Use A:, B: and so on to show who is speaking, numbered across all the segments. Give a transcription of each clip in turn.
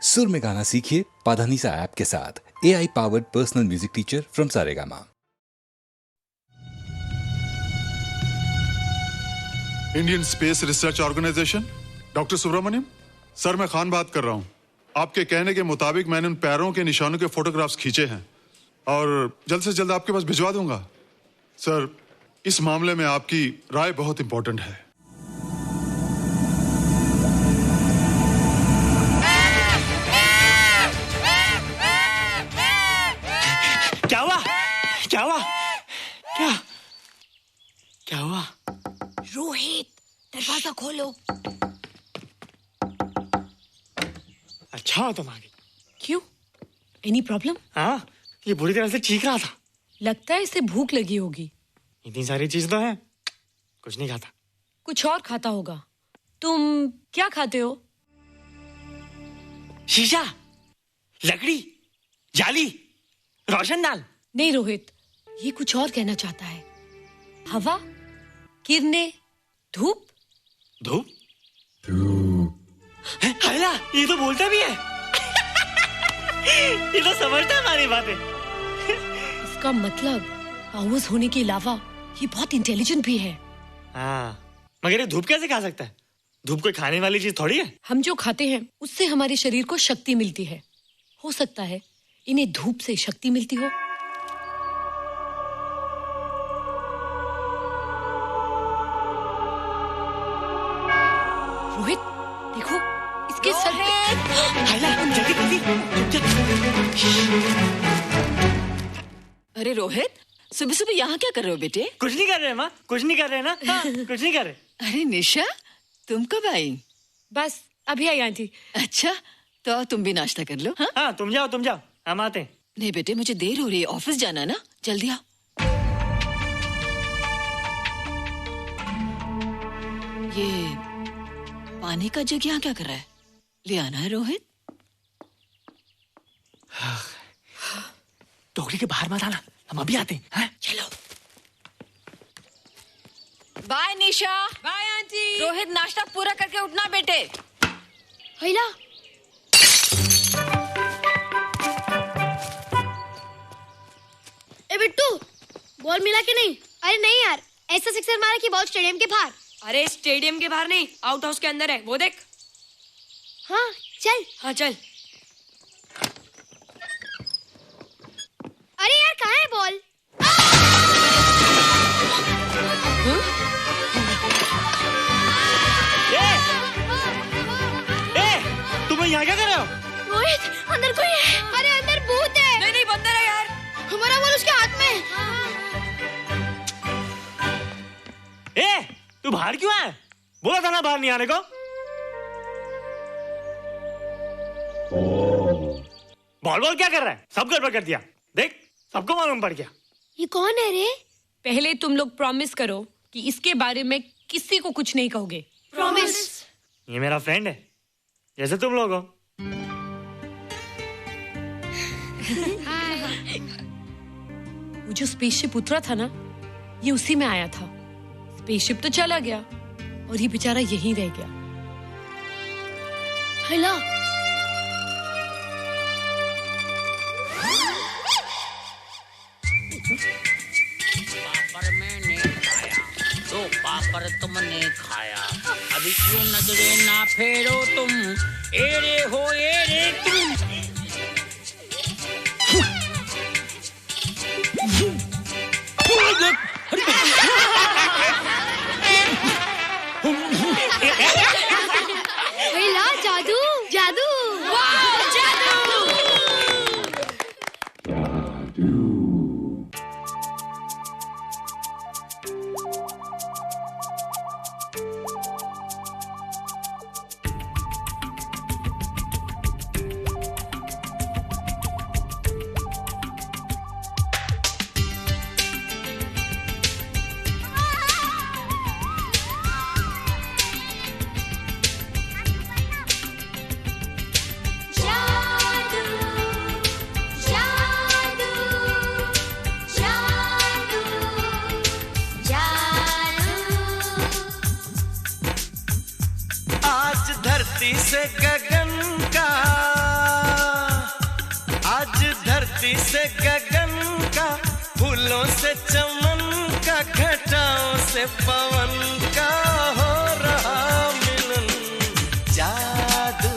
A: सुर में गाना सीखिए पाधानीसा ऐप के साथ। AI powered personal music teacher from Saregama.
B: Indian space research organisation, doctor Subramaniam sir, मैं खान बात कर रहा हूँ। आपके कहने के मुताबिक मैंने उन पैरों के निशानों के फोटोग्राफ्स खींचे हैं और जल्द से जल्द आपके पास भिजवा दूंगा। सर, इस मामले में आपकी राय बहुत इंपॉर्टेंट है।
C: क्या हुआ? क्या हुआ? क्या क्या हुआ?
D: रोहित, दरवाजा खोलो।
C: अच्छा हो तुम आ गई।
D: क्यों? Any problem?
C: हाँ, ये बुरी तरह से चीख रहा था।
D: लगता है इसे भूख लगी होगी।
C: इतनी सारी चीज तो है, कुछ नहीं खाता।
D: कुछ और खाता होगा। तुम क्या खाते हो?
C: शीशा, लकड़ी, जाली, रोशनदान।
D: नहीं रोहित, ये कुछ और कहना चाहता है। हवा, किरणें, धूप।
C: धूप? हैला, ये तो बोलता भी है। ये तो समझता है हमारी बातें।
D: इसका मतलब पावर्स होने के अलावा ये बहुत इंटेलिजेंट भी है।
C: हाँ, मगर ये धूप कैसे खा सकता है? धूप कोई खाने वाली चीज थोड़ी है।
D: हम जो खाते हैं उससे हमारे शरीर को शक्ति मिलती है। हो सकता है इन्हें धूप से शक्ति मिलती हो। रोहित, देखो इसके सर पे।
C: हैला, जल्दी जल्दी।
E: अरे रोहित, सुबह सुबह यहाँ क्या कर रहे हो बेटे?
C: कुछ नहीं कर रहे माँ, कुछ नहीं कर रहे ना। हाँ, कुछ नहीं कर रहे।
E: अरे निशा, तुम कब आई?
D: बस अभी आई आंटी।
E: अच्छा, तो तुम भी नाश्ता कर लो। हाँ,
C: हाँ, तुम जाओ, हम आते हैं।
E: नहीं बेटे, मुझे देर हो रही है, ऑफिस जाना ना, जल्दी आओ। ये पानी का जग यहाँ क्या कर रहा है? ले आना है रोहित।
C: टोकरी के बाहर मत आना, हम अभी आते हैं। हाँ?
E: चलो। Bye Nisha.
D: Bye aunty.
E: Rohit, नाश्ता पूरा करके उठना बेटे।
D: हैला,
F: ए बिट्टू, बॉल मिला कि नहीं? अरे नहीं यार, ऐसा सिक्सर मारा कि बॉल स्टेडियम के बाहर।
G: अरे स्टेडियम के बाहर नहीं, आउट हाउस के अंदर है, वो देख।
F: हाँ चल।
G: हाँ चल।
F: अरे यार, कहाँ है बॉल?
C: तुम यहाँ क्या कर रहे हो?
F: रोहित, अंदर कोई है। अरे अंदर भूत है।
G: नहीं बंदर है यार।
F: हमारा बॉल उसके हाथ में।
C: तू बाहर क्यों है? बोला था ना बाहर नहीं आने को। बॉल क्या कर रहा है? सब गड़बड़ कर दिया। देख, सबको मालूम पड़ गया।
F: ये कौन है रे?
D: पहले तुम लोग प्रॉमिस करो कि इसके बारे में किसी को कुछ नहीं कहोगे।
F: प्रॉमिस।
C: ये मेरा फ्रेंड है, जैसे तुम लोग हो।
D: वो जो स्पेसशिप उतरा था ना, ये उसी में आया था। स्पेसशिप तो चला गया और ये बेचारा यहीं रह गया।
F: हैला,
H: पापड़ मैंने खाया, दो पापड़ तुमने खाया, अभी क्यों नजरे ना फेरो तुम, एरे हो एरे तुम।
F: हैला, जादू जादू। वाह, जादू।
I: धरती से गगन का, फूलों से चमन का, घटाओं से पवन का हो रहा मिलन। जादू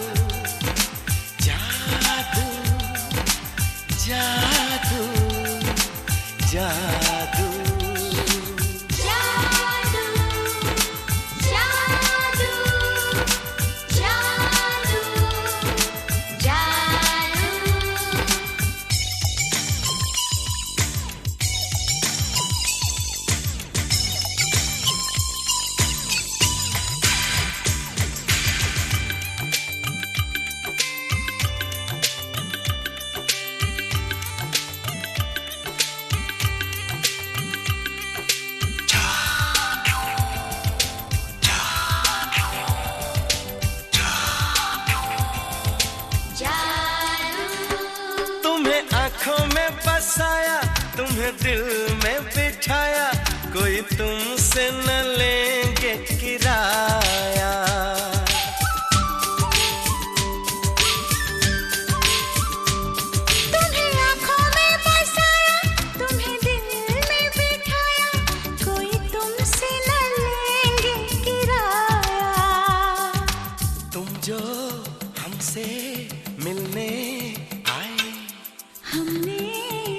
I: जादू जादू जादू बसाया, तुम्हें दिल में बिठाया, कोई तुमसे न लेंगे किराया।
J: तुम्हें आँखों में बसाया, तुम्हें दिल में बिठाया, कोई तुमसे न लेंगे किराया।
I: तुम जो हमसे मिलने आए, हमने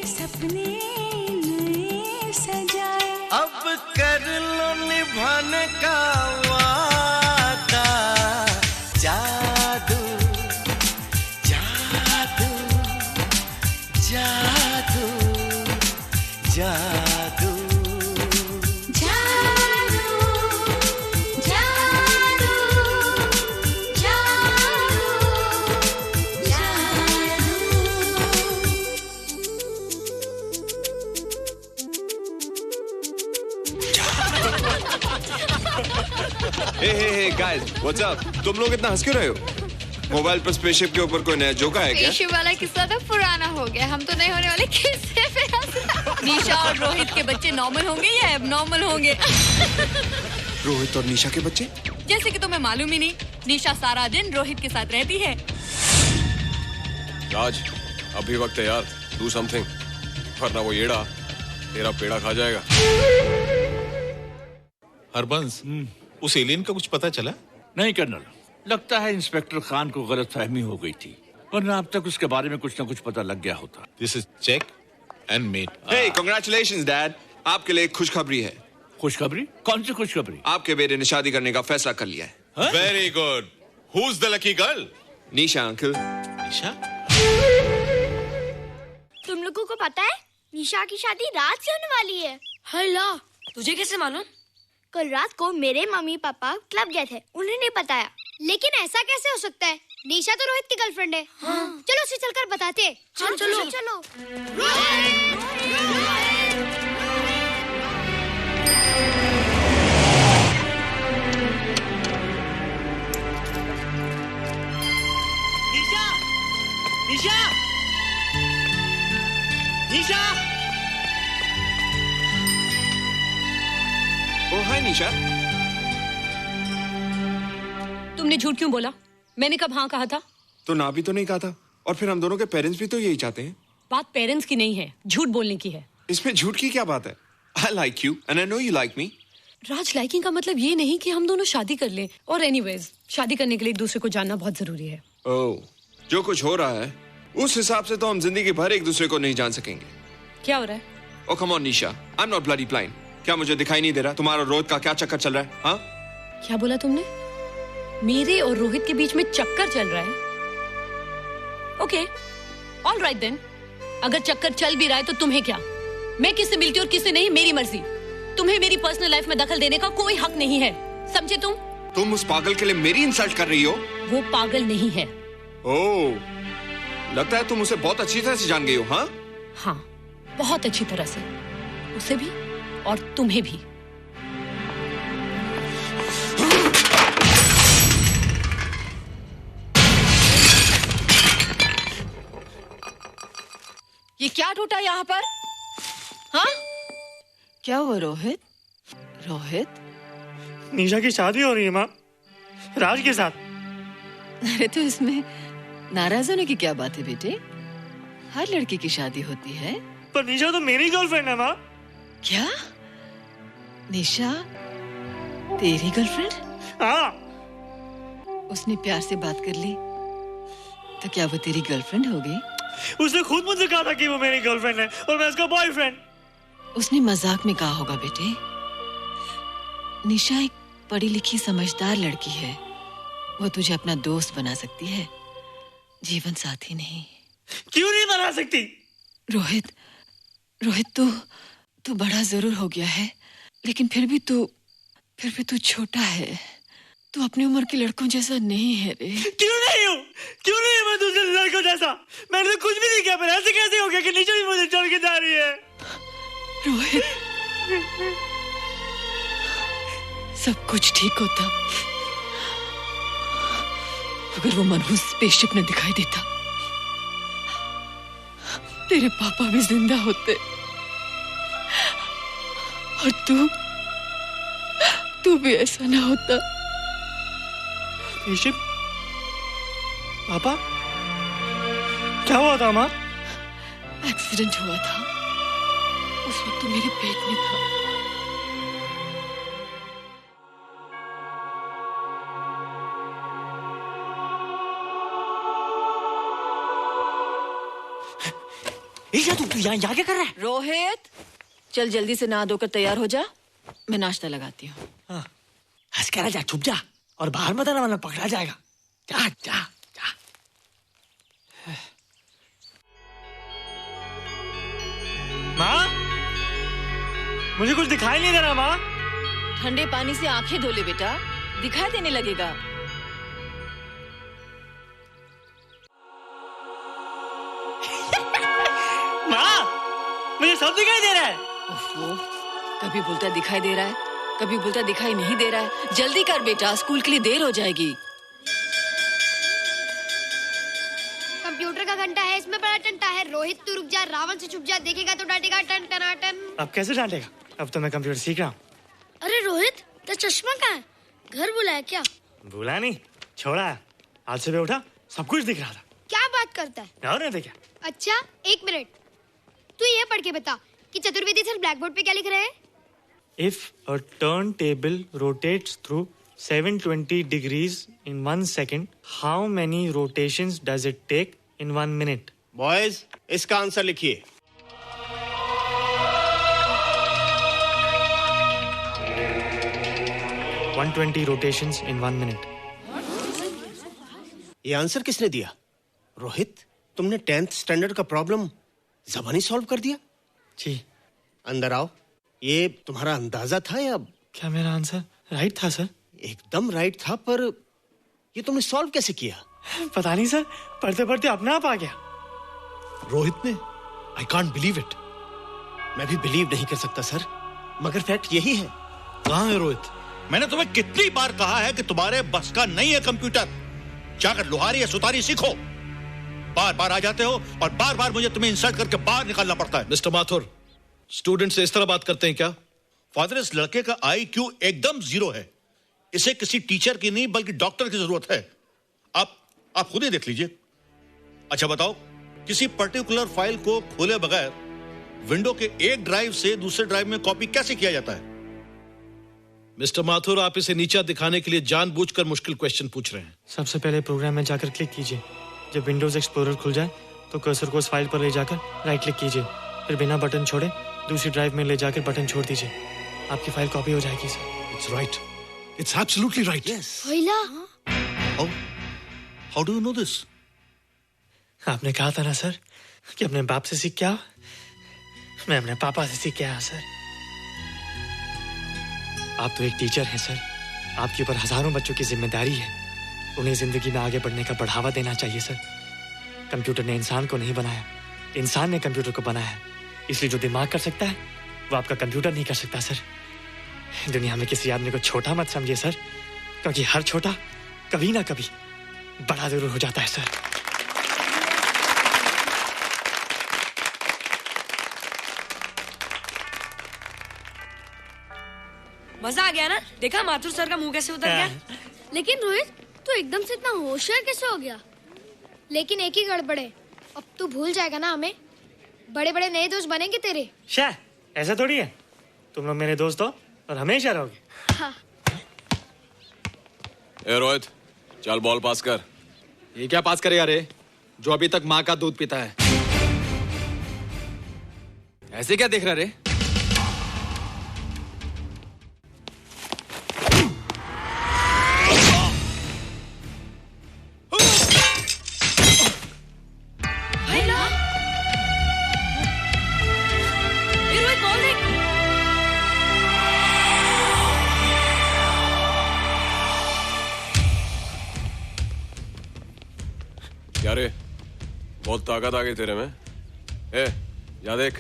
I: सपने नए सजाए, अब कर लो निभाने का वादा। जादू जादू जादू जादू
K: Hey guys, what's up? तुम लोग इतना हंस क्यों रहे हो? मोबाइल पर स्पेसशिप के ऊपर कोई नया जोक है क्या?
L: स्पेसशिप वाला किस्सा तो पुराना हो गया, हम तो नहीं होने वाले किस्से पे हंसना। निशा और रोहित के बच्चे नॉर्मल होंगे या एबनॉर्मल होंगे?
K: रोहित और निशा के बच्चे?
L: जैसे कि तुम्हें मालूम ही नहीं, निशा सारा दिन रोहित के साथ रहती है।
K: राज, अभी वक्त है यार, do something, वरना वो येड़ा तेरा पेड़ा खा जाएगा।
M: हरबंस, उस एलियन का कुछ पता चला?
N: नहीं कर्नल, लगता है इंस्पेक्टर खान को गलतफहमी हो गई थी, वरना अब तक उसके बारे में कुछ न कुछ पता लग गया होता।
M: This is check and mate.
K: Hey, congratulations dad, आपके लिए एक खुशखबरी है।
N: खुशखबरी? कौन सी खुशखबरी?
K: आपके बेटे ने शादी करने का फैसला कर लिया है।
M: Very good. Who's the lucky girl?
K: Nisha uncle.
M: Nisha?
F: तुम लोगों को पता है निशा की शादी रात से होने वाली है।
G: हल्ला, तुझे कैसे मालूम?
F: कल रात को मेरे मम्मी पापा क्लब गए थे, उन्हें नहीं बताया। लेकिन ऐसा कैसे हो सकता है? निशा तो रोहित की गर्लफ्रेंड है। हाँ। चलो उसे चलकर बताते हैं।
G: चलो चलो
F: चलो।
C: निशा, निशा, निशा।
K: ओ हाय निशा।
D: तुमने झूठ क्यों बोला? मैंने कब हाँ कहा था?
K: तो ना भी तो नहीं कहा था, और फिर हम दोनों के पेरेंट्स भी तो यही चाहते हैं।
D: बात पेरेंट्स की नहीं है, झूठ बोलने की है।
K: इसमें झूठ की क्या बात है? I like you and I know you like me.
D: Raj, liking का मतलब ये नहीं कि हम दोनों शादी कर लें। और एनीवेज, शादी करने के लिए एक दूसरे को जानना बहुत जरूरी है।
K: ओह, जो कुछ हो रहा है उस हिसाब से तो हम जिंदगी भर एक दूसरे को नहीं जान सकेंगे।
D: क्या हो रहा है?
K: Oh come on Nisha, I'm not bloody blind. क्या मुझे दिखाई नहीं दे रहा तुम्हारा रोहित का क्या चक्कर चल रहा है? हाँ?
D: क्या बोला तुमने? मेरे और रोहित के बीच में चक्कर चल रहा है? Okay, all right then. अगर चक्कर चल भी रहा है तो तुम्हें क्या? मैं किससे मिलती हूँ और किससे नहीं, मेरी मर्जी। तुम्हें मेरी पर्सनल लाइफ में दखल देने का कोई हक नहीं है, समझे तुम?
K: तुम उस पागल के लिए मेरी इंसल्ट कर रही हो?
D: वो पागल नहीं है।
K: ओह, लगता है तुम उसे बहुत अच्छी तरह से जान गई हो। हाँ?
D: हाँ, बहुत अच्छी तरह से, उसे भी और तुम्हें भी।
E: ये क्या टूटा यहाँ पर? हाँ? क्या हुआ रोहित? रोहित?
C: निशा की शादी हो रही है माँ, राज के साथ।
E: अरे तो इसमें नाराज होने की क्या बात है बेटे? हर लड़की की शादी होती है।
C: पर निशा तो मेरी गर्लफ्रेंड है माँ।
E: क्या? निशा तेरी गर्लफ्रेंड?
C: हाँ।
E: उसने प्यार से बात कर ली तो क्या वो तेरी गर्लफ्रेंड हो गई?
C: उसने खुद मुझसे कहा था कि वो मेरी गर्लफ्रेंड है और मैं उसका बॉयफ्रेंड।
E: उसने मजाक में कहा होगा बेटे। निशा एक पढ़ी लिखी समझदार लड़की है। वो तुझे अपना दोस्त बना सकती है, जीवन साथी नहीं।
C: क्यों नहीं बना सकती?
E: रोहित, तू बड़ा जरूर हो गया है, लेकिन फिर भी तू छोटा है। तू अपनी उम्र के लड़कों जैसा नहीं है रे।
C: क्यों नहीं हूँ? क्यों नहीं मैं दूसरे लड़कों जैसा? मैंने तो कुछ भी नहीं किया, पर ऐसे कैसे हो गया कि निशा भी मुझे छोड़ के जा रही है?
E: रोहित, सब कुछ ठीक होता अगर वो मनहूस स्पेसशिप न दिखाई देता। तेरे पापा भी जिंदा होते और तू भी ऐसा ना होता।
C: स्पेसशिप? पापा? क्या हुआ था माँ?
E: एक्सीडेंट हुआ था, उस वक्त तो मेरे पेट में था।
C: तू यहाँ क्या कर रहा है?
E: रोहित, चल जल्दी से नहा धोकर तैयार हो जा, मैं नाश्ता लगाती हूँ।
C: हंस कर जा, छुप जा और बाहर मत आना वरना पकड़ा जाएगा। जा जा जा। माँ, मुझे कुछ दिखाई नहीं दे रहा माँ।
E: ठंडे पानी से आंखें धो ले बेटा, दिखाई देने लगेगा।
C: मुझे सब दिखाई दे रहा है।
E: कभी बोलता दिखाई दे रहा है, कभी बोलता दिखाई नहीं दे रहा है। जल्दी कर बेटा, स्कूल के लिए देर हो जाएगी।
F: कंप्यूटर का घंटा है, इसमें बड़ा टंटा है। रोहित तू रुक जा, रावण से छुप जा, देखेगा तो डांटेगा टन टनाटन।
C: अब कैसे डांटेगा? अब तो मैं कंप्यूटर सीख रहा हूँ।
F: अरे रोहित, तेरा चश्मा कहाँ है? घर बुलाया क्या?
C: भूला नहीं, छोड़ा है। आज सुबह उठा, सब कुछ दिख रहा था।
F: क्या बात करता है?
C: और नहीं तो क्या?
F: अच्छा, एक मिनट, तू ये पढ़ के बता कि चतुर्वेदी सर ब्लैक बोर्ड पे क्या लिख रहे हैं?
C: If a turntable rotates through 720 degrees in 1 second, how many rotations does it take in 1 minute?
O: Boys, इसका आंसर लिखिए।
C: — 120 rotations in 1 minute.
O: ये आंसर किसने दिया? रोहित, तुमने 10th स्टैंडर्ड का प्रॉब्लम ज़बानी सॉल्व कर दिया?
C: जी।
O: अंदर आओ। ये तुम्हारा अंदाजा था या?
C: क्या मेरा आंसर राइट था सर?
O: एकदम राइट था, पर ये तुमने सॉल्व कैसे किया?
C: पता नहीं सर, पढ़ते पढ़ते अपने आप आ गया।
O: रोहित ने? I can't believe it. मैं भी बिलीव नहीं कर सकता सर, मगर फैक्ट यही है।
N: कहाँ है रोहित? मैंने तुम्हें कितनी बार कहा है कि तुम्हारे बस का नहीं है कंप्यूटर। जाकर लोहारी या सुतारी सीखो। बार बार आ जाते हो और बार बार मुझे तुम्हें इंसल्ट करके बाहर निकालना पड़ता है।
P: मिस्टर माथुर, स्टूडेंट से इस तरह बात करते हैं क्या?
N: फादर, इस लड़के का IQ एकदम 0 है। इसे किसी टीचर की नहीं बल्कि डॉक्टर की जरूरत है। आप खुद ही देख लीजिए। अच्छा बताओ, किसी पर्टिकुलर फाइल को खोले बगैर विंडो के एक ड्राइव से दूसरे ड्राइव में कॉपी कैसे किया जाता है?
P: मिस्टर माथुर, आप इसे नीचा दिखाने के लिए जानबूझकर मुश्किल क्वेश्चन पूछ रहे हैं।
C: सबसे पहले प्रोग्राम में जाकर क्लिक कीजिए। जब विंडोज एक्सप्लोरर खुल जाए तो कर्सर को उस फाइल पर ले जाकर राइट क्लिक कीजिए, फिर बिना बटन छोड़े दूसरी ड्राइव में ले जाकर बटन छोड़ दीजिए। आपकी फाइल कॉपी हो जाएगी sir.
N: It's right, it's absolutely right.
F: भैया,
N: how do you know this?
C: आपने कहा था ना सर कि अपने बाप से सीख के आओ। मैं अपने पापा से सीख के आया सर। आप तो एक टीचर हैं सर, आपके ऊपर हजारों बच्चों की जिम्मेदारी है। उन्हें जिंदगी में आगे बढ़ने का बढ़ावा देना चाहिए सर। कंप्यूटर ने इंसान को नहीं बनाया, इंसान ने कंप्यूटर को बनाया। इसलिए जो दिमाग कर सकता है वो आपका कंप्यूटर नहीं कर सकता सर। दुनिया में किसी आदमी को छोटा मत समझिए सर, क्योंकि हर छोटा कभी ना कभी बड़ा जरूर हो जाता है सर।
G: मजा आ गया ना? देखा माथुर सर का मुंह कैसे उतर गया?
F: लेकिन रोहित, तू एकदम से इतना होशियार कैसे हो गया? लेकिन एक ही गड़बड़ है, अब तू भूल जाएगा ना हमें। बड़े बड़े नए दोस्त बनेंगे तेरे।
C: शाह, ऐसा थोड़ी है। तुम लोग मेरे दोस्त हो और हमेशा रहोगे।
F: हाँ।
K: ए रोहित, चल बॉल पास कर।
Q: ये क्या पास करेगा रे, जो अभी तक माँ का दूध पीता है? ऐसे क्या देख रहा रे?
K: क्या रे, बहुत ताकत आ गई तेरे में। ए, जा देख।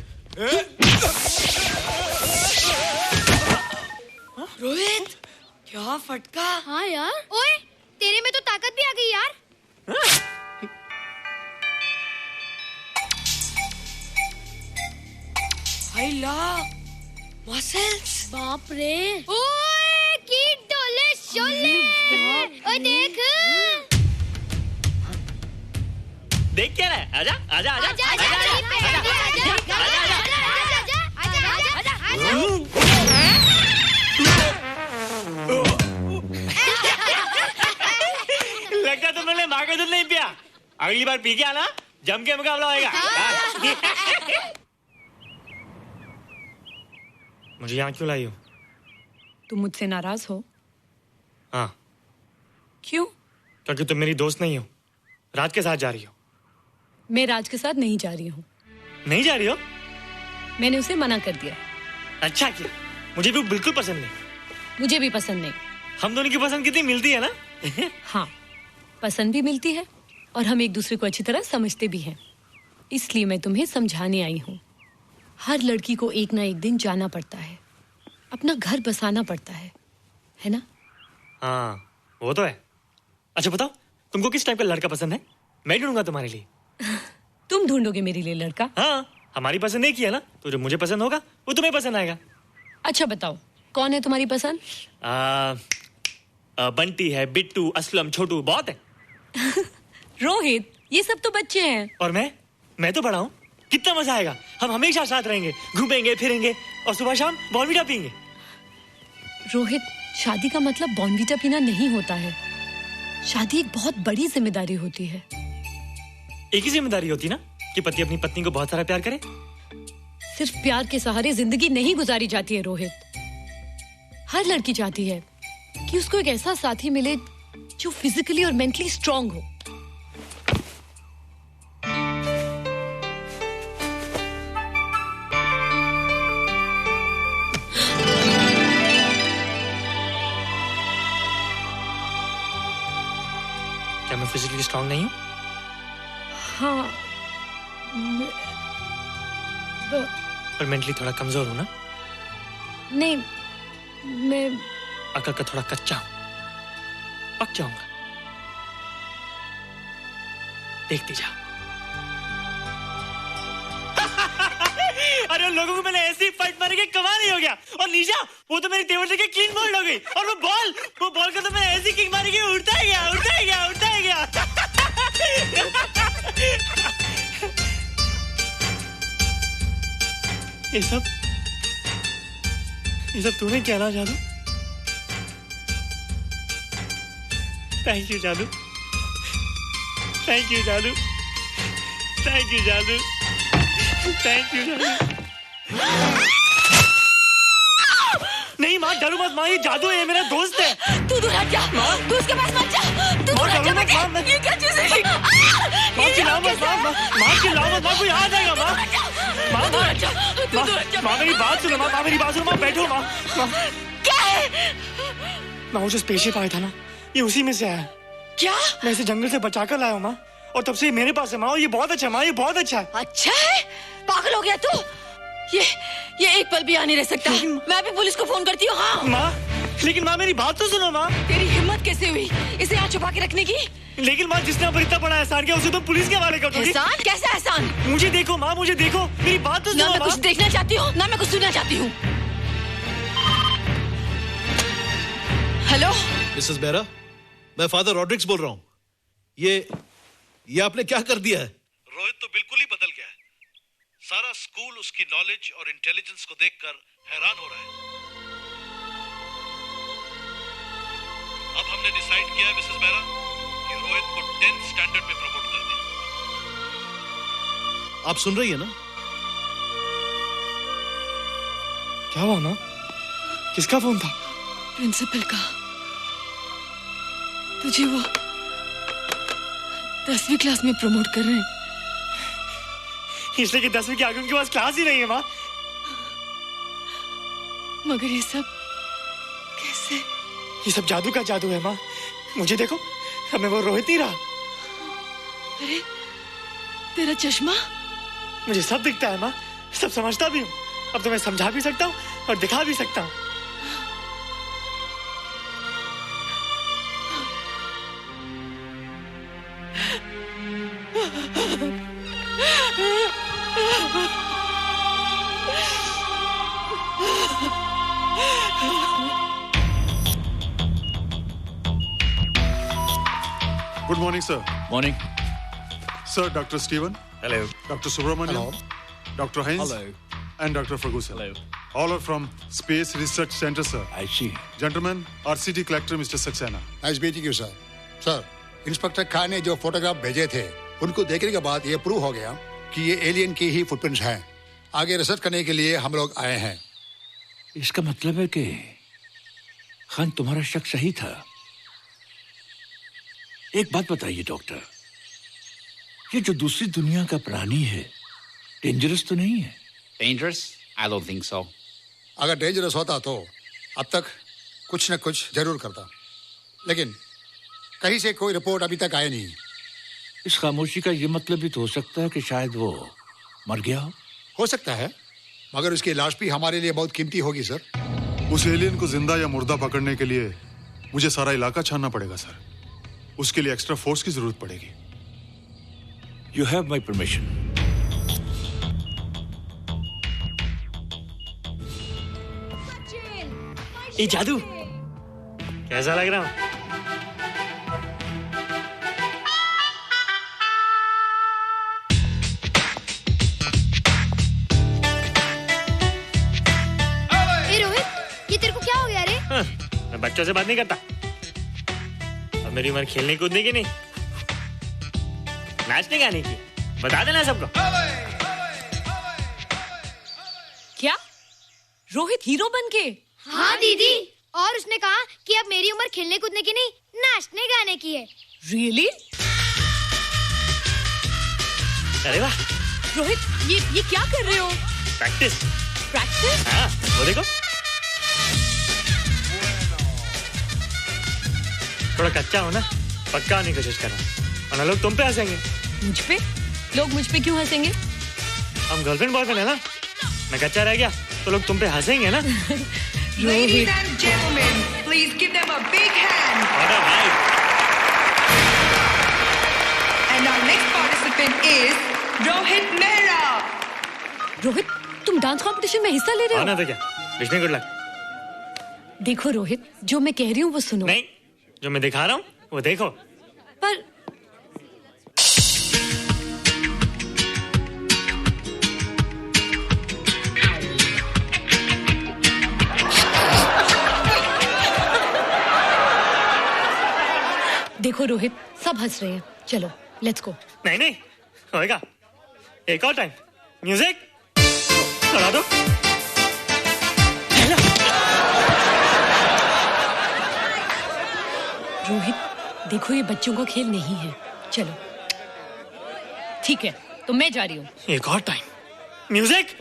G: रोहित, क्या फटका।
F: हाँ यार। ओए, तेरे में तो ताकत भी आ गई यार।
G: हाइला, मसल्स।
F: बाप रे। ओए, की डोले शोले। ओए देख।
C: देख क्या रहा है? आजा आजा आजा
F: आजा
C: आजा लगता तुमने माँ का दूध नहीं पिया। अगली बार पी के आना, जम के मुकाबला होएगा। मुझे यहाँ क्यों लाई हो?
G: तुम मुझसे नाराज हो?
C: हाँ।
G: क्यों?
C: क्योंकि तुम मेरी दोस्त नहीं हो, राज के साथ जा रही हो।
D: मैं राज के साथ नहीं जा रही हूँ।
C: नहीं जा रही हो?
D: मैंने उसे मना कर दिया।
C: अच्छा किया, मुझे भी बिल्कुल पसंद नहीं।
D: मुझे भी पसंद नहीं।
C: हम दोनों की पसंद कितनी मिलती है ना।
D: हाँ, पसंद भी मिलती है और हम एक दूसरे को अच्छी तरह समझते भी हैं। इसलिए मैं तुम्हें समझाने आई हूँ। हर लड़की को एक ना एक दिन जाना पड़ता है, अपना घर बसाना पड़ता है ना?
C: हाँ, वो तो है। अच्छा बताओ, तुमको किस टाइप का लड़का पसंद है? मैं ढूंढूंगा तुम्हारे लिए।
D: तुम ढूंढोगे मेरे लिए लड़का?
C: हाँ, हमारी पसंद एक ही है ना, तो जो मुझे पसंद होगा वो तुम्हें पसंद आएगा।
D: अच्छा बताओ, कौन है तुम्हारी पसंद?
C: बंटी है, बिट्टू, असलम, छोटू, बहुत है।
D: रोहित, ये सब तो बच्चे हैं।
C: और मैं तो बड़ा हूँ। कितना मजा आएगा, हम हमेशा साथ रहेंगे, घूमेंगे फिरेंगे और सुबह शाम बॉर्नवीटा पीएंगे।
D: रोहित, शादी का मतलब बॉर्नवीटा पीना नहीं होता है। शादी एक बहुत बड़ी जिम्मेदारी होती है।
C: एक ही जिम्मेदारी होती ना कि पति अपनी पत्नी को बहुत सारा प्यार करे।
D: सिर्फ प्यार के सहारे जिंदगी नहीं गुजारी जाती है रोहित। हर लड़की चाहती है कि उसको एक ऐसा साथी मिले जो फिजिकली और मेंटली स्ट्रांग हो।
C: क्या मैं फिजिकली स्ट्रांग नहीं हूँ?
D: हाँ,
C: पर मेंटली थोड़ा कमजोर हूँ ना?
D: नहीं, मैं
C: अकल का थोड़ा कच्चा हूँ। पक जाऊंगा, देखती जा। अरे लोगों को मैंने ऐसी फाइट मारी कि कमाल ही हो गया। और निशा, वो तो मेरी टेबल से क्लीन बोल्ड हो गई। और वो बॉल को तो मैंने ऐसी किक मारी कि उड़ता ही गया, उड़ता ही गया, उड़ता ही गया। ये सब तूने क्या ना जादू? थैंक यू जादू, थैंक यू जादू, थैंक यू जादू, थैंक यू जादू। नहीं माँ, डरो मत माँ, ये जादू है, ये मेरा दोस्त है।
G: तू दूर हट जा, तू उसके पास मत जा, तू दूर हट जा बेटे। ये क्या चीज़ है?
C: माँ चिल्लाओ मत, माँ चिल्लाओ मत, माँ कोई आ जाएगा। माँ मेरी बात सुनो, माँ मेरी बात सुनो, माँ बैठो। माँ
G: क्या है?
C: माँ वो जो स्पेसशिप आया था ना, ये उसी में से आया।
G: क्या?
C: मैं इसे जंगल से बचा कर लाया हूँ माँ, और तब से ये मेरे पास है माँ। और ये बहुत अच्छा है माँ, ये बहुत अच्छा है।
G: अच्छा है? पागल हो गया तू? ये एक पल भी यहाँ नहीं रह सकता। मैं अभी पुलिस को फोन करती हूँ। हाँ
C: माँ, लेकिन माँ मेरी बात तो सुनो माँ।
G: तेरी हिम्मत कैसे हुई इसे यहाँ छुपा के रखने की?
C: लेकिन माँ, जिसने अब इतना बड़ा एहसान किया उसे तो पुलिस के हवाले कर दोगी।
G: एहसान? कैसा एहसान?
C: मुझे देखो माँ, मुझे देखो, मेरी बात तो सुनो।
G: ना मैं कुछ देखना चाहती हूँ, ना मैं कुछ सुनना चाहती हूँ। हेलो
P: मिसेस बेरा, मैं फादर रॉड्रिक्स बोल रहा हूँ। ये आपने क्या कर दिया है? रोहित तो सारा स्कूल उसकी नॉलेज और इंटेलिजेंस को देखकर हैरान हो रहा है। अब हमने डिसाइड किया है मिसेस मेहरा कि रोहित को 10th स्टैंडर्ड में प्रमोट कर दें। आप सुन रही है ना?
C: क्या हुआ माँ? किसका फोन था?
E: प्रिंसिपल का। तुझे वो 10वीं क्लास में प्रमोट कर रहे हैं।
C: इसलिए कि 10वीं के आगे उनके पास क्लास ही नहीं है माँ।
E: मगर ये सब कैसे?
C: ये सब जादू का जादू है माँ। मुझे देखो, अब मैं वो रोहित नहीं रहा।
E: अरे तेरा चश्मा?
C: मुझे सब दिखता है माँ, सब समझता भी हूँ। अब तो मैं समझा भी सकता हूँ और दिखा भी सकता हूँ।
B: Good morning, sir.
R: Morning.
B: Sir, Dr. Steven.
R: Hello.
B: Dr. Subramaniam.
R: Hello.
B: Dr. Heinz.
R: Hello.
B: And Dr. Ferguson.
R: Hello.
B: All are from Space Research Center, sir.
R: I see.
B: Gentlemen, RCT collector Mr. Saxena.
S: Nice meeting you sir. Sir, inspector Khan ने जो photograph भेजे थे उनको देखने के बाद ये prove हो गया कि ये एलियन की ही फुटप्रिंट्स हैं। आगे रिसर्च करने के लिए हम लोग आए हैं।
R: इसका मतलब है कि खान तुम्हारा शक सही था। एक बात बताइए डॉक्टर, ये जो दूसरी दुनिया का प्राणी है डेंजरस तो नहीं है?
H: Dangerous? I don't think so.
S: अगर डेंजरस होता तो अब तक कुछ न कुछ जरूर करता, लेकिन कहीं से कोई रिपोर्ट अभी तक आई नहीं।
R: इस खामोशी का ये मतलब भी तो हो सकता है कि शायद वो मर गया
S: हो सकता है, मगर उसकी लाश भी हमारे लिए बहुत कीमती होगी सर।
B: उस एलियन को जिंदा या मुर्दा पकड़ने के लिए मुझे सारा इलाका छानना पड़ेगा सर। उसके लिए एक्स्ट्रा फोर्स की जरूरत पड़ेगी।
R: You have my permission.
C: ये जादू कैसा लग रहा हूँ?
F: ए रोहित, ये तेरे को क्या हो गया रे?
C: मैं बच्चों से बात नहीं करता। अब मेरी उम्र खेलने कूदने की नहीं, नाचने गाने की। बता देना सबको।
D: क्या रोहित हीरो बन के?
F: हाँ दीदी, और उसने कहा कि अब मेरी उम्र खेलने कूदने की नहीं, नाचने गाने की है।
D: Really?
C: अरे वाह
D: रोहित, ये क्या कर रहे हो?
C: प्रैक्टिस।
D: प्रैक्टिस?
C: हाँ, वो देखो। थोड़ा कच्चा हो ना, पक्का होने की कोशिश कर रहा हूँ, वरना लोग तुम पे हंसेंगे।
D: मुझ पे? लोग मुझ पे क्यों हंसेंगे?
C: हम गर्लफ्रेंड बॉयफ्रेंड है ना, मैं कच्चा रह गया तो लोग तुम पे हंसेंगे ना।
T: Ladies and gentlemen, please give them a big hand. And our next participant is Rohit Mehra.
D: Rohit, तुम डांस कंपटीशन में हिस्सा ले रहे हो?
C: ना तो क्या, विश मी गुड लक।
D: देखो रोहित, जो मैं कह रही हूँ वो सुनो।
C: नहीं, जो मैं दिखा रहा हूँ वो देखो।
D: पर देखो रोहित, सब हंस रहे हैं। चलो लेट्स गो।
C: नहीं नहीं होएगा, एक और टाइम। म्यूजिक चला दो।
D: रोहित देखो, ये बच्चों का खेल नहीं है। चलो ठीक है, तो मैं जा रही हूँ।
C: एक और टाइम। म्यूजिक।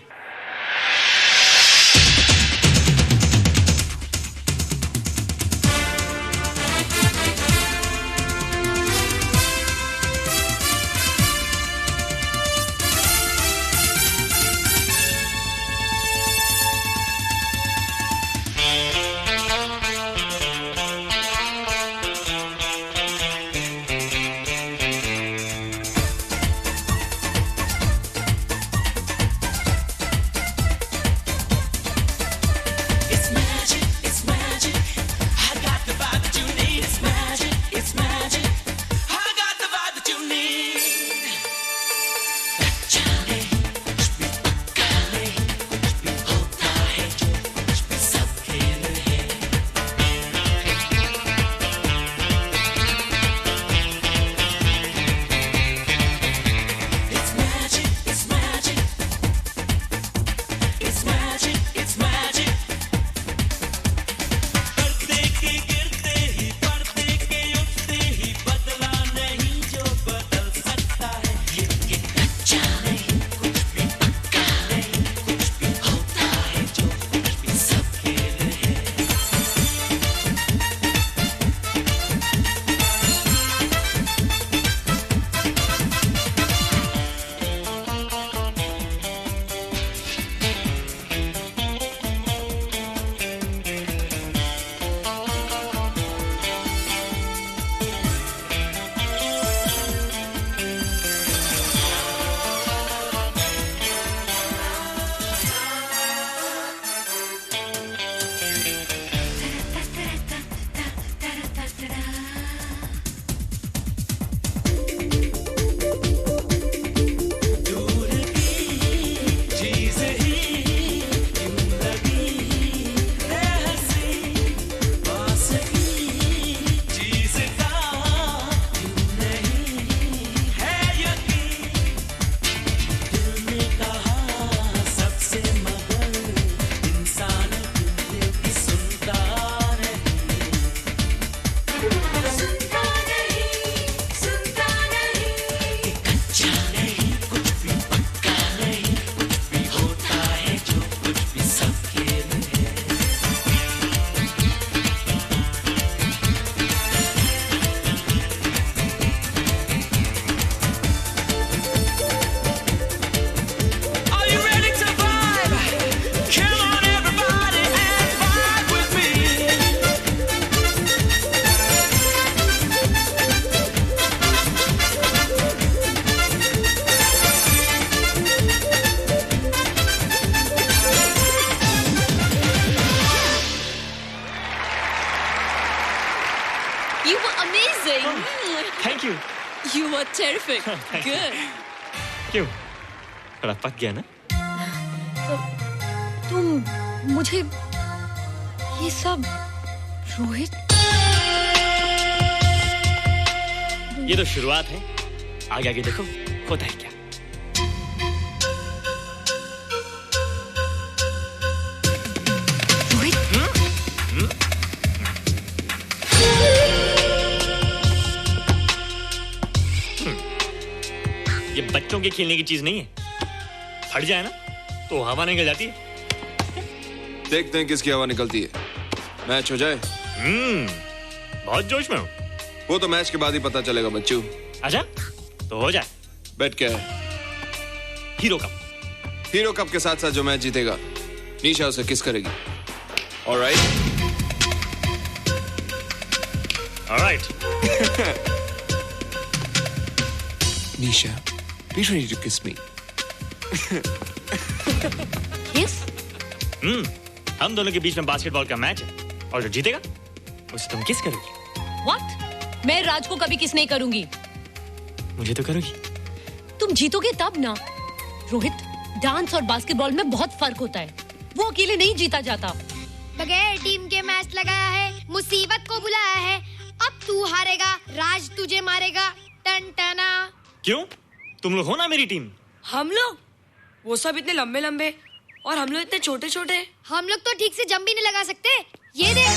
E: Terrific. Good.
C: क्यों? थोड़ा पक गया ना?
D: तुम मुझे ये सब रोहित,
C: ये तो शुरुआत है, आगे आगे देखो होता है क्या। ये बच्चों के खेलने की चीज नहीं है, फट जाए ना तो हवा निकल जाती है।
K: देखते हैं किसकी हवा निकलती है। मैच हो जाए।
C: बहुत जोश में हूँ।
K: वो तो मैच के बाद ही पता चलेगा बच्चू।
C: अच्छा तो हो जाए।
K: बेट क्या है?
C: Hero cup.
K: हीरो कप के साथ साथ जो मैच जीतेगा निशा उसे किस करेगी। Alright. Nisha, be ready to kiss me.
D: Kiss?
C: हम दोनों के बीच में बास्केटबॉल का मैच है और जो जीतेगा उसे तुम किस करोगी।
D: What? मैं राज को कभी किस नहीं करूंगी।
C: मुझे तो करोगी।
D: तुम जीतोगे तब ना। रोहित, डांस और बास्केटबॉल में बहुत फर्क होता है, वो अकेले नहीं जीता जाता।
F: बगैर टीम के मैच लगाया है, मुसीबत को बुलाया है, अब तू हारेगा, राज तुझे मारेगा। टन टना।
C: क्यों? तुम लोग हो ना मेरी टीम।
E: हम लोग? वो सब इतने लंबे लंबे और हम लोग इतने छोटे छोटे।
F: हम लोग तो ठीक से जंप भी नहीं लगा सकते। ये देख।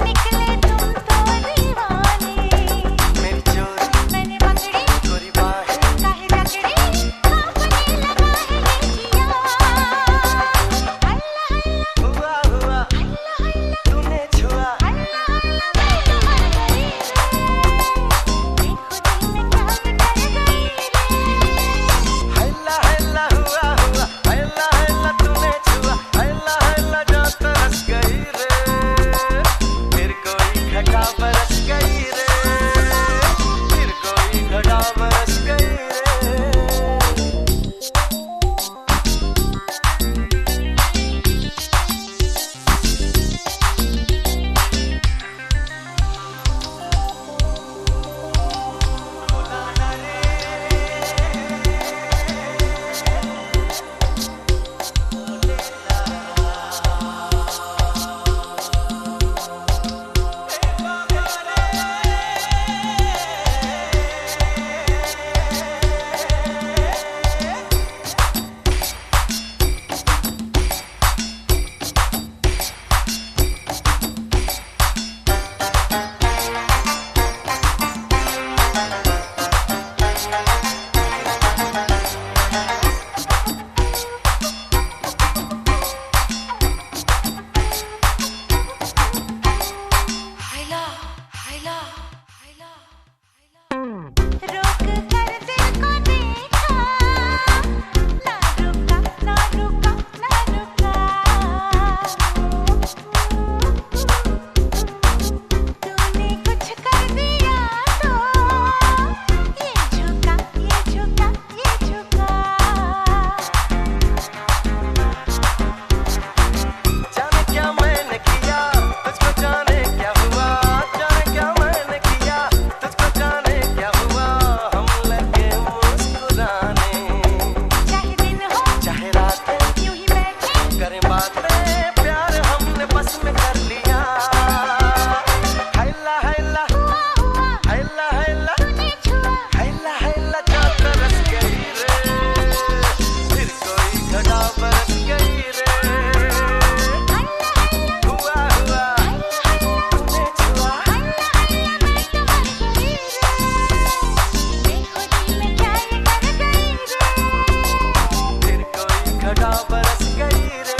J: निकले
I: प्यार हमने बस में कर लिया। हैला हैला हैला हैला हैला हैला क्या तरस गई रे, फिर कोई घटा बरस गई रे। हुआ हुआ तूने छुआ, फिर कोई घटा बरस गई रे।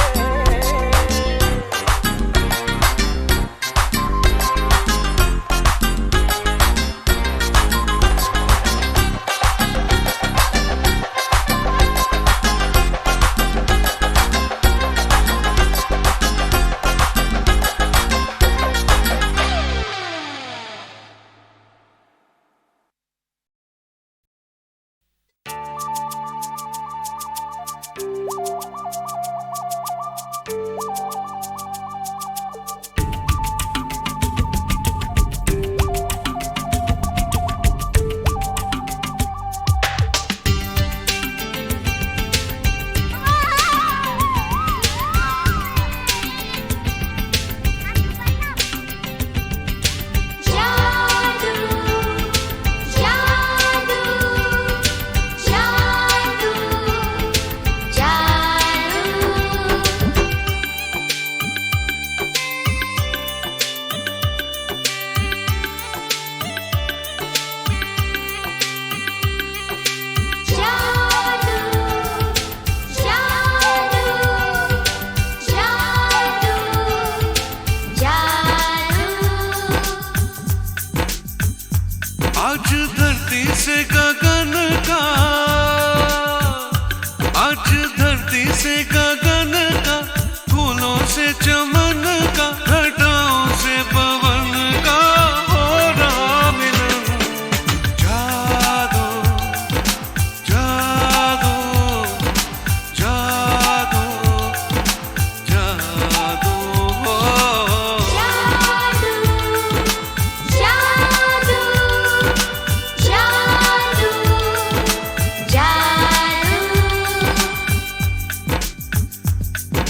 I: आज धरती से गगन का, आज धरती से गगन का, फूलों से चमन का, घटाओं से पवन का हो रहा मिलन। जागो जागो जागो जागो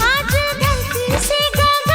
J: आज धरती से गगन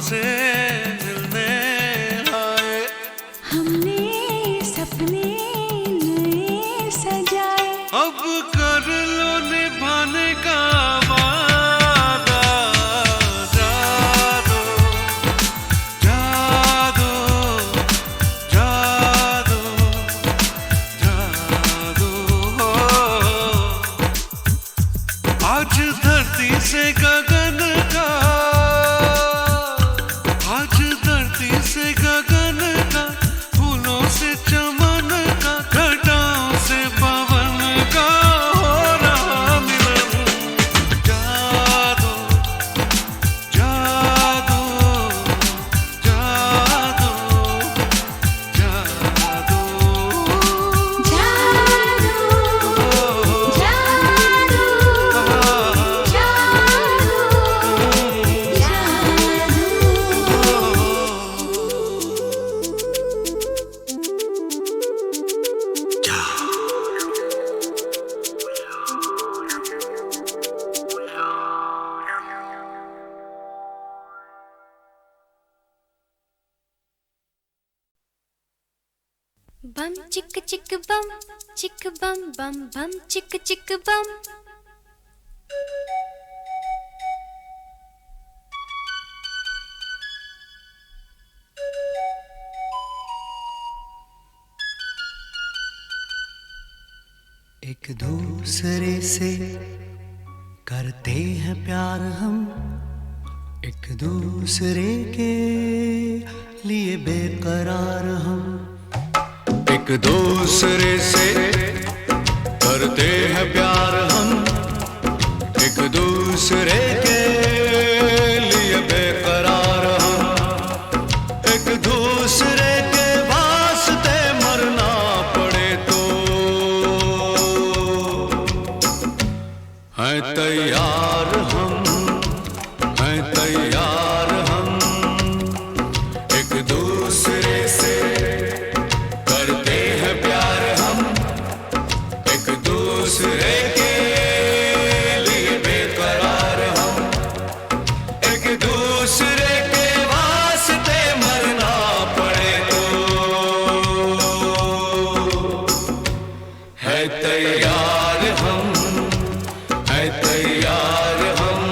I: से मिलने आए।
J: हमने सपने नए सजाए,
I: अब कर लो निभाने का वादा। जादू जादू जादू जादू हो। आज धरती से गगन का, आज धरती से गगन का, फूलों से चमन का, घटाओं से पवन का हो रहा मिलन। जादू जादू जादू जादू
F: बम चिक चिक बम बम बम चिक चिक बम।
I: एक दूसरे से करते हैं प्यार हम, एक दूसरे के लिए बेकरार हम। एक दूसरे से करते हैं प्यार हम, एक दूसरे के लिए बेकरार हम। एक दूसरे के वास्ते मरना पड़े तो हैं तैयार हम, हैं तैयार हम। एक दूसरे से करते हैं प्यार हम, एक दूसरे के लिए बेकरार हम। एक दूसरे के वास्ते मरना पड़े तो है तैयार हम, है तैयार हम।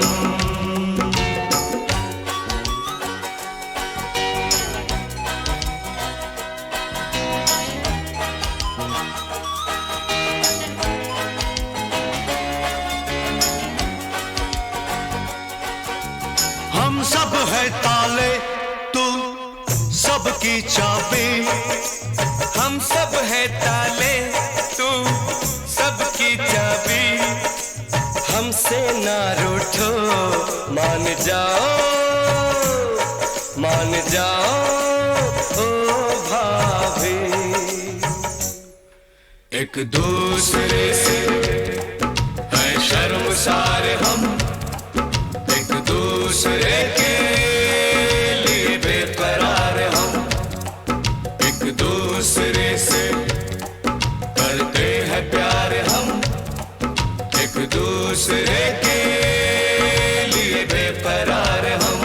I: हम सब है ताले, तू सबकी चाबी। हम सब है ताले, तू सबकी चाबी। हमसे ना रूठो, मान जाओ, मान जाओ ओ भाभी। एक दूसरे से है शर्मसार हम, एक दूसरे के लिए बेकरार हम। एक दूसरे से करते हैं प्यार हम, एक दूसरे के लिए बेकरार हम।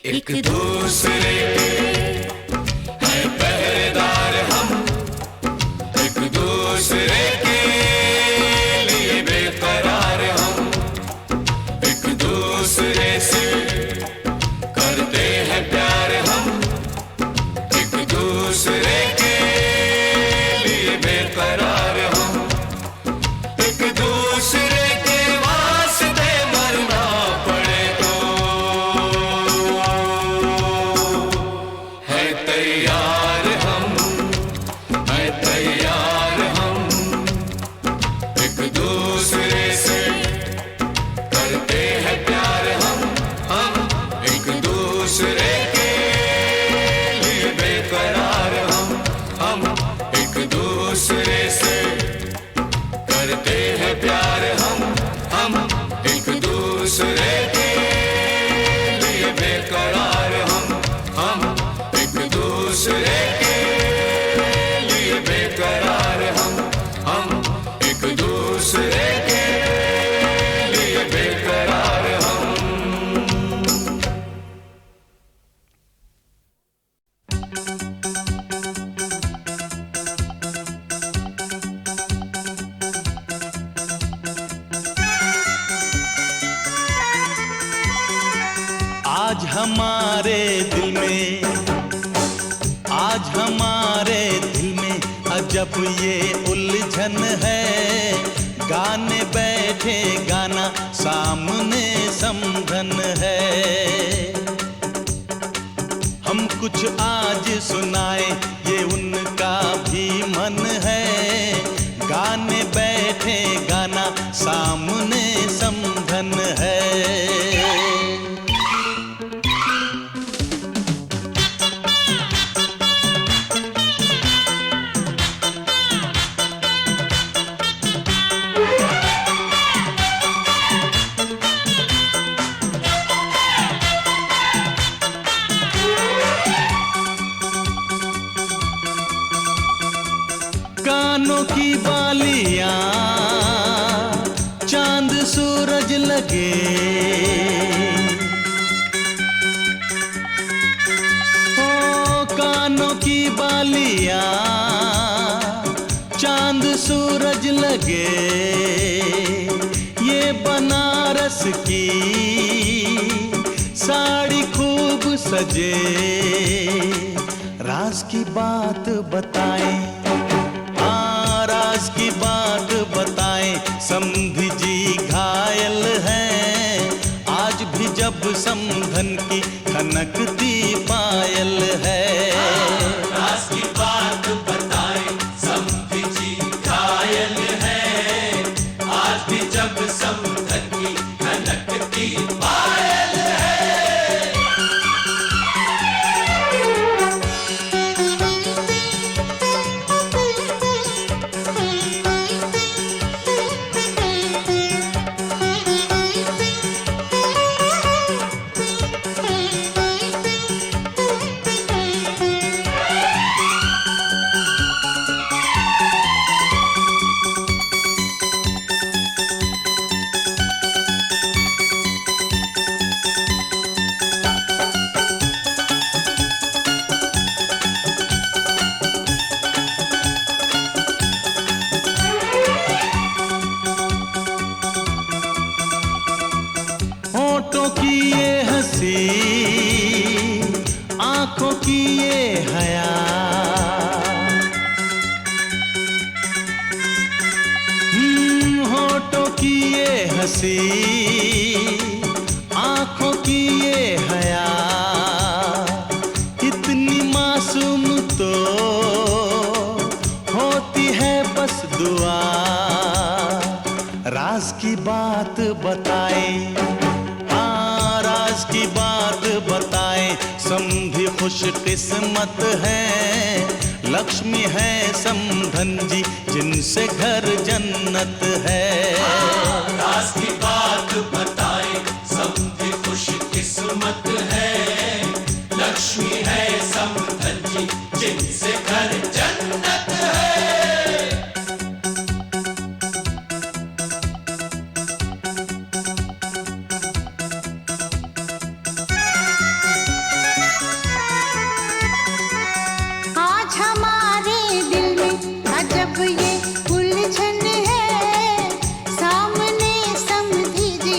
I: एक दूसरे के हैं पहरेदार हम, एक दूसरे के लिए बेकरार हम, एक दूसरे से करते हैं प्यार हम, मैं तैयार हम एक दूसरे से करते हैं प्यार हम एक दूसरे के लिए बेकरार हम एक दूसरे से करते हैं प्यार हम एक दूसरे के लिए बेकरार हम एक दूसरे के लिए बेकरार हम एक दूसरे के लिए बेकरार हम।
U: आज हमारे दिल में अजब ये उलझन है, गाने बैठे गाना सामने समधन है। हम कुछ आज सुनाए ये उनका भी मन है, गाने बैठे गाना सामने समधन है। कानों की बालियां चांद सूरज लगे, ओ कानों की बालियां चांद सूरज लगे, ये बनारस की साड़ी खूब सजे। राज की बात बताएं, राज की बात बताएं, समधी जी घायल हैं आज भी जब समधन की खनकती पायल है।
I: राज की बात बताएं, समधी जी घायल हैं आज भी जब समधन की खनकती पायल है।
U: होठों की ये हंसी, आंखों की ये हया, होठों की ये हंसी, आंखों की ये हया, इतनी मासूम तो होती है बस दुआ। राज की बात बताएं, राज की बात बताएं, समधी खुश किस्मत है, लक्ष्मी है समधन जी जिनसे घर जन्नत है।
I: राज की बात बताएं, समधी खुश किस्मत है, लक्ष्मी है समधन जी जिनसे घर जन्नत है।
J: आज हमारे दिल में अजब ये उलझन है, सामने समधी जी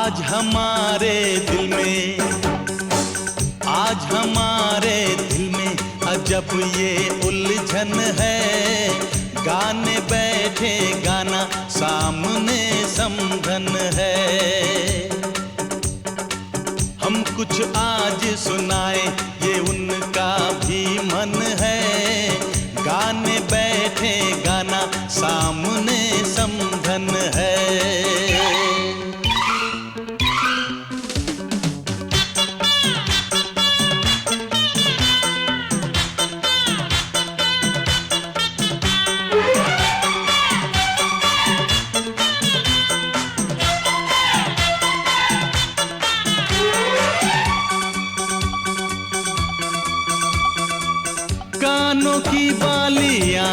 U: आज हमारे दिल में, आज हमारे दिल में अजब ये उलझन है। गाने बैठे गाना सामने समधन है। हम कुछ आज सुनाए ये उनका भी मन है। गाने बैठे गाना सामने समधन है। कानों की बालियां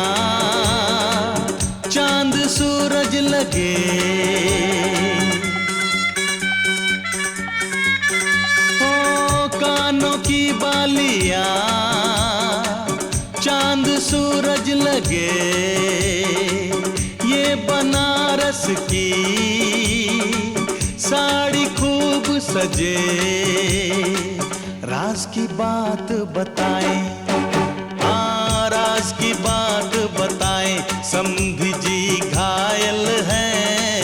U: चांद सूरज लगे। ओ कानों की बालियां चांद सूरज लगे। ये बनारस की साड़ी खूब सजे। राज की बात बताएं, राज की बात बताएं। समधी जी घायल हैं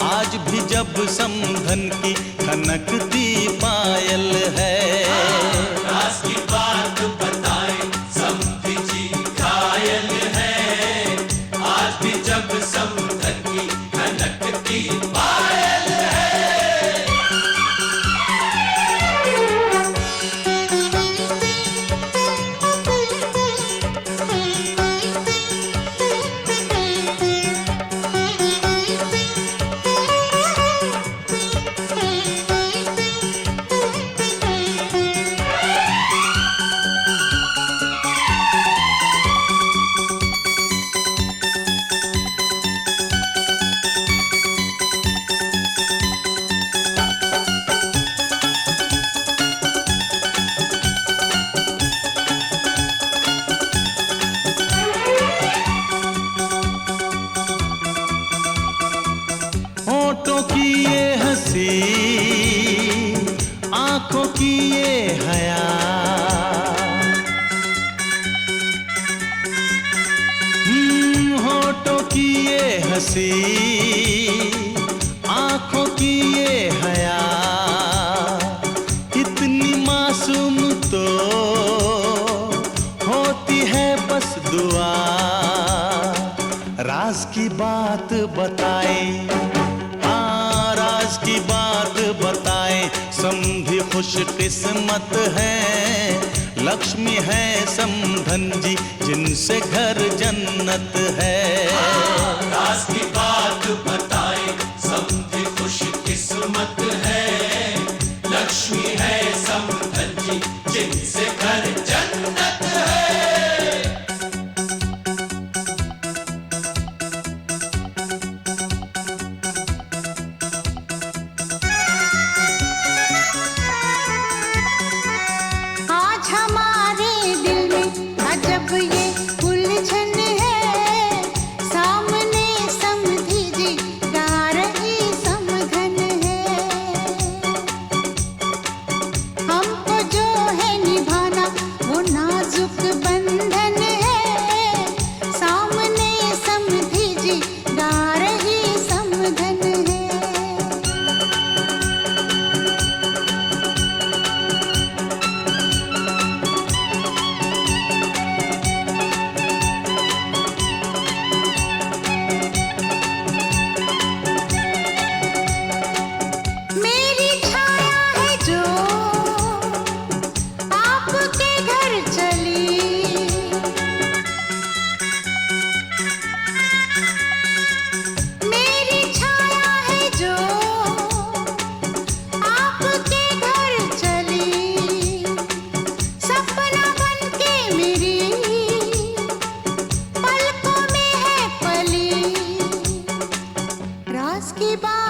U: आज भी जब समधन की खनकती पायल है।
I: राज की बात बताएं, समधी जी घायल हैं आज भी जब समधन की खनकती पायल है।
U: होठों की ये हंसी, आंखों की ये हया। होठों की ये हंसी, आंखों की ये हया। इतनी मासूम तो होती है बस दुआ। राज की बात बताएं, राज की बात बताएं। समधी खुश किस्मत है। लक्ष्मी है समधन जी जिनसे घर जन्नत है।
I: राज की बात बताएं, समधी खुश किस्मत है। लक्ष्मी है समधन जी जिनसे घर जन्नत है।
J: आज हमारे दिल में अजब ये उलझन है। सामने समधी जी गा रही समधन है। हमको जो है निभाना वो नाजुक बंधन है। सामने समधी जी गा रही समधन है। मेरी छाया है जो आपके घर चली। मेरी छाया है जो आपके घर चली। सपना बनके मेरी पलकों में है पली। राज की बात